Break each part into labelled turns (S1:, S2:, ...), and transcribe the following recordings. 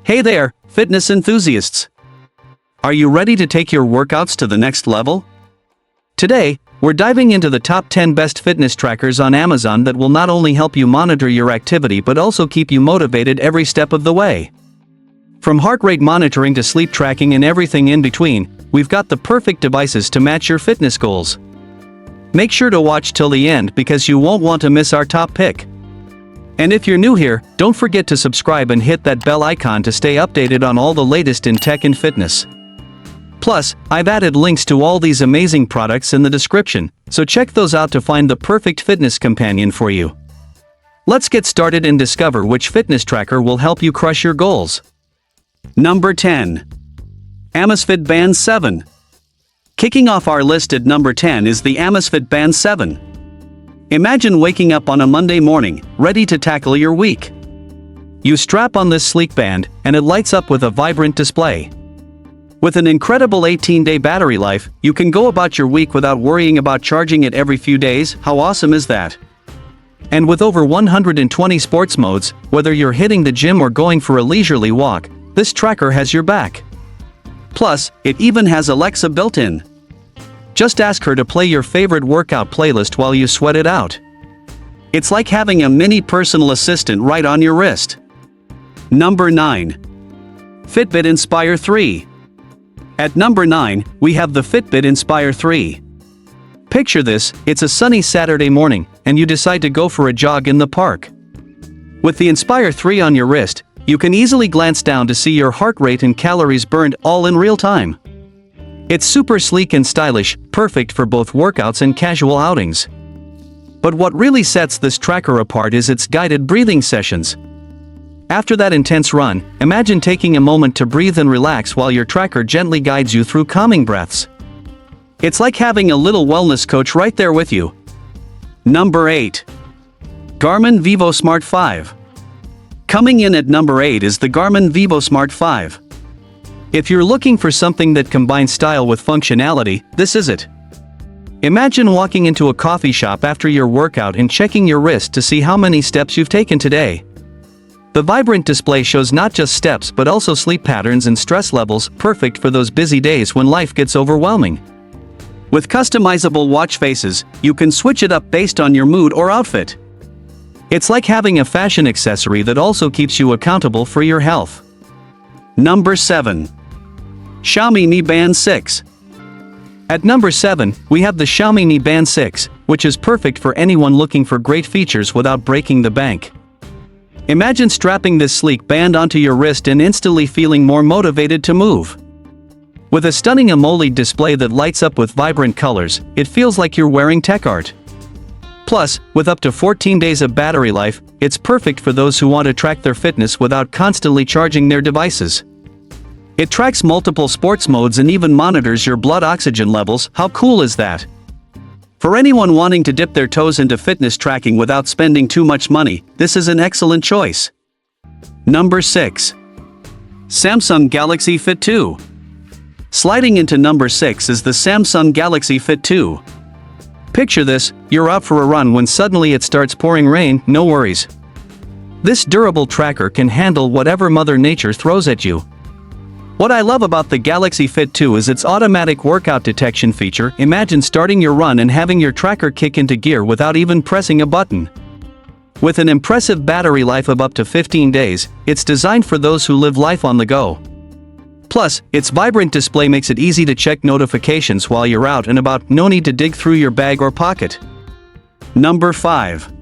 S1: Hey there, fitness enthusiasts! Are you ready to take your workouts to the next level? Today, we're diving into the top 10 best fitness trackers on Amazon that will not only help you monitor your activity but also keep you motivated every step of the way. From heart rate monitoring to sleep tracking and everything in between, we've got the perfect devices to match your fitness goals. Make sure to watch till the end because you won't want to miss our top pick. And if you're new here, don't forget to subscribe and hit that bell icon to stay updated on all the latest in tech and fitness. Plus, I've added links to all these amazing products in the description, so check those out to find the perfect fitness companion for you. Let's get started and discover which fitness tracker will help you crush your goals. Number 10. Amazfit Band 7. Kicking off our list at number 10 is the Amazfit Band 7. Imagine waking up on a Monday morning, ready to tackle your week. You strap on this sleek band, and it lights up with a vibrant display. With an incredible 18-day battery life, you can go about your week without worrying about charging it every few days. How awesome is that? And with over 120 sports modes, whether you're hitting the gym or going for a leisurely walk, this tracker has your back. Plus, it even has Alexa built in. Just ask her to play your favorite workout playlist while you sweat it out. It's like having a mini personal assistant right on your wrist. Number 9. Fitbit Inspire 3. At number 9, we have the Fitbit Inspire 3. Picture this, it's a sunny Saturday morning, and you decide to go for a jog in the park. With the Inspire 3 on your wrist, you can easily glance down to see your heart rate and calories burned all in real time. It's super sleek and stylish, perfect for both workouts and casual outings. But what really sets this tracker apart is its guided breathing sessions. After that intense run, imagine taking a moment to breathe and relax while your tracker gently guides you through calming breaths. It's like having a little wellness coach right there with you. Number 8. Garmin VivoSmart 5. Coming in at number 8 is the Garmin VivoSmart 5. If you're looking for something that combines style with functionality, this is it. Imagine walking into a coffee shop after your workout and checking your wrist to see how many steps you've taken today. The vibrant display shows not just steps but also sleep patterns and stress levels, perfect for those busy days when life gets overwhelming. With customizable watch faces, you can switch it up based on your mood or outfit. It's like having a fashion accessory that also keeps you accountable for your health. Number 7. Xiaomi Mi Band 6. At number 7, we have the Xiaomi Mi Band 6, which is perfect for anyone looking for great features without breaking the bank. Imagine strapping this sleek band onto your wrist and instantly feeling more motivated to move. With a stunning AMOLED display that lights up with vibrant colors, it feels like you're wearing tech art. Plus, with up to 14 days of battery life, it's perfect for those who want to track their fitness without constantly charging their devices. It tracks multiple sports modes and even monitors your blood oxygen levels. How cool is that? For anyone wanting to dip their toes into fitness tracking without spending too much money, this is an excellent choice. Number 6. Samsung Galaxy Fit 2. Sliding into number 6 is the Samsung Galaxy Fit 2. Picture this, you're out for a run when suddenly it starts pouring rain. No worries. This durable tracker can handle whatever Mother Nature throws at you. What I love about the Galaxy Fit 2 is its automatic workout detection feature. Imagine starting your run and having your tracker kick into gear without even pressing a button. With an impressive battery life of up to 15 days, it's designed for those who live life on the go. Plus, its vibrant display makes it easy to check notifications while you're out and about. No need to dig through your bag or pocket. Number 5.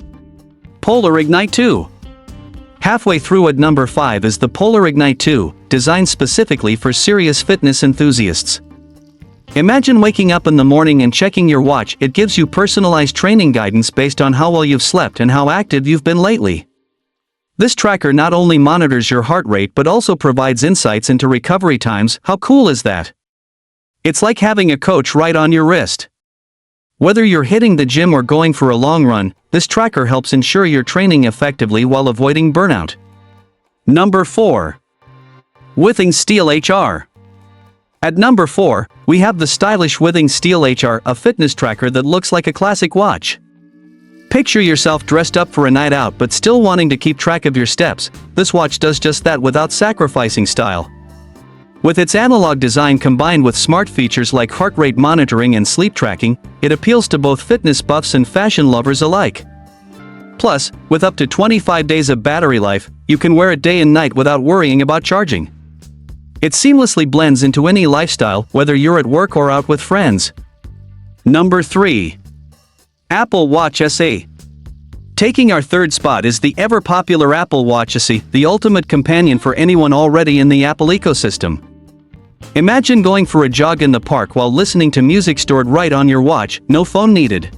S1: Polar Ignite 2. Halfway through at number 5 is the Polar Ignite 2, designed specifically for serious fitness enthusiasts. Imagine waking up in the morning and checking your watch. It gives you personalized training guidance based on how well you've slept and how active you've been lately. This tracker not only monitors your heart rate but also provides insights into recovery times. How cool is that? It's like having a coach right on your wrist. Whether you're hitting the gym or going for a long run, this tracker helps ensure you're training effectively while avoiding burnout. Number 4. Withings Steel HR. At number 4, we have the stylish Withings Steel HR, a fitness tracker that looks like a classic watch. Picture yourself dressed up for a night out but still wanting to keep track of your steps. This watch does just that without sacrificing style. With its analog design combined with smart features like heart rate monitoring and sleep tracking, it appeals to both fitness buffs and fashion lovers alike. Plus, with up to 25 days of battery life, you can wear it day and night without worrying about charging. It seamlessly blends into any lifestyle, whether you're at work or out with friends. Number 3. Apple Watch SE. Taking our third spot is the ever-popular Apple Watch SE, the ultimate companion for anyone already in the Apple ecosystem. Imagine going for a jog in the park while listening to music stored right on your watch, no phone needed.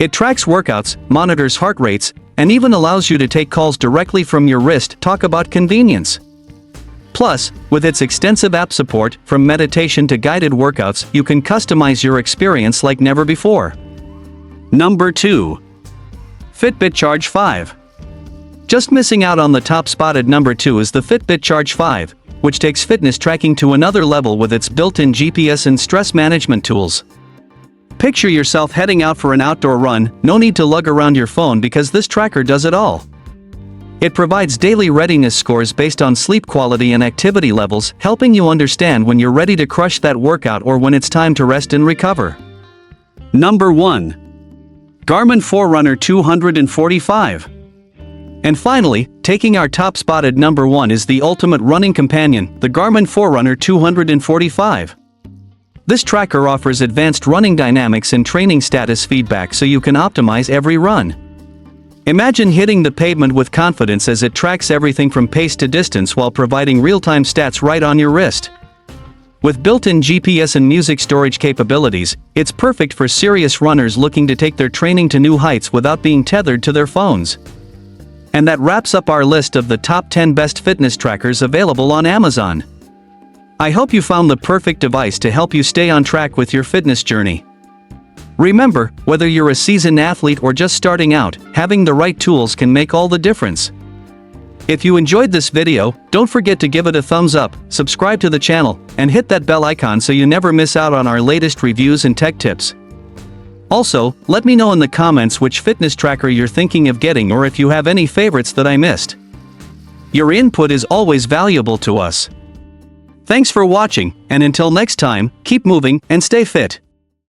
S1: It tracks workouts, monitors heart rates, and even allows you to take calls directly from your wrist. Talk about convenience. Plus, with its extensive app support, from meditation to guided workouts, you can customize your experience like never before. Number 2. Fitbit Charge 5. Just missing out on the top spot at number 2 is the Fitbit Charge 5, which takes fitness tracking to another level with its built-in GPS and stress management tools. Picture yourself heading out for an outdoor run, no need to lug around your phone because this tracker does it all. It provides daily readiness scores based on sleep quality and activity levels, helping you understand when you're ready to crush that workout or when it's time to rest and recover. Number 1. Garmin Forerunner 245. And finally, taking our top spot at number 1 is the ultimate running companion, the Garmin Forerunner 245. This tracker offers advanced running dynamics and training status feedback so you can optimize every run. Imagine hitting the pavement with confidence as it tracks everything from pace to distance while providing real-time stats right on your wrist. With built-in GPS and music storage capabilities, it's perfect for serious runners looking to take their training to new heights without being tethered to their phones. And that wraps up our list of the top 10 best fitness trackers available on Amazon. I hope you found the perfect device to help you stay on track with your fitness journey. Remember, whether you're a seasoned athlete or just starting out, having the right tools can make all the difference. If you enjoyed this video, don't forget to give it a thumbs up, subscribe to the channel, and hit that bell icon so you never miss out on our latest reviews and tech tips. Also, let me know in the comments which fitness tracker you're thinking of getting or if you have any favorites that I missed. Your input is always valuable to us. Thanks for watching, and until next time, keep moving and stay fit.